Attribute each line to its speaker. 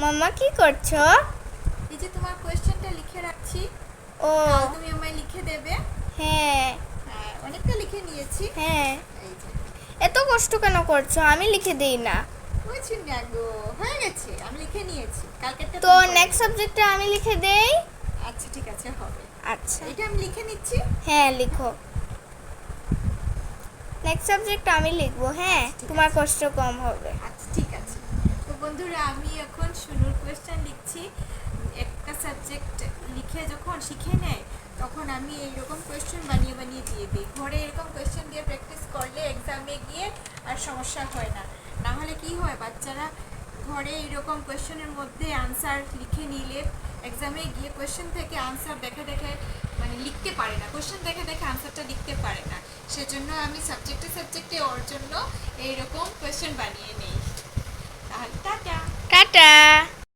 Speaker 1: মাম্মা কি করছো?
Speaker 2: এই যে তোমার কোয়েশ্চেনটা লিখে রাখছি,
Speaker 1: ও
Speaker 2: তুমি আমায় লিখে দেবে।
Speaker 1: হ্যাঁ
Speaker 2: হ্যাঁ, অনেকটা লিখে নিয়েছি।
Speaker 1: হ্যাঁ,
Speaker 2: এই যে
Speaker 1: এত কষ্ট কেন করছো? আমি লিখে দিই না?
Speaker 2: হয়েছি না গো, হয়ে গেছে, আমি লিখে নিয়েছি। কালকেরটা
Speaker 1: তো
Speaker 2: তুমি করে
Speaker 1: নেক্সট
Speaker 2: নেবে।
Speaker 1: সাবজেক্টে আমি লিখে দেই।
Speaker 2: আচ্ছা ঠিক আছে, হবে।
Speaker 1: আচ্ছা
Speaker 2: এটা আমি লিখে নিচ্ছি।
Speaker 1: হ্যাঁ লিখো। নেক্সট সাবজেক্ট আমি লিখবো। হ্যাঁ,
Speaker 2: আচ্ছা, ঠিক
Speaker 1: তোমার
Speaker 2: আছে।
Speaker 1: কষ্ট কম হবে।
Speaker 2: আচ্ছা ঠিক আছে। তো বন্ধুরা, আমি এখন শুনুর কোয়েশ্চেন লিখছি। একটা সাবজেক্ট লিখে যখন শিখে নেয়, তখন আমি এইরকম কোয়েশ্চেন বানিয়ে বানিয়ে দিয়ে দিই। ঘরে এরকম কোয়েশ্চেন দিয়ে প্র্যাকটিস করলে এক্সামে গিয়ে আর সমস্যা হয় না। না হলে কি হয়, বাচ্চারা ঘরে এরকম কোয়েশ্চেনের মধ্যে আনসার লিখে নিলে এক্সামে গিয়ে কোয়েশ্চেন থেকে আনসার দেখে দেখে মানে লিখতে পারে না, কোয়েশ্চেন দেখে দেখে আনসারটা লিখতে পারে না। সেজন্য আমি সাবজেক্টে সাবজেক্টে ওর জন্য এইরকম কোয়েশ্চেন বানিয়ে নিই।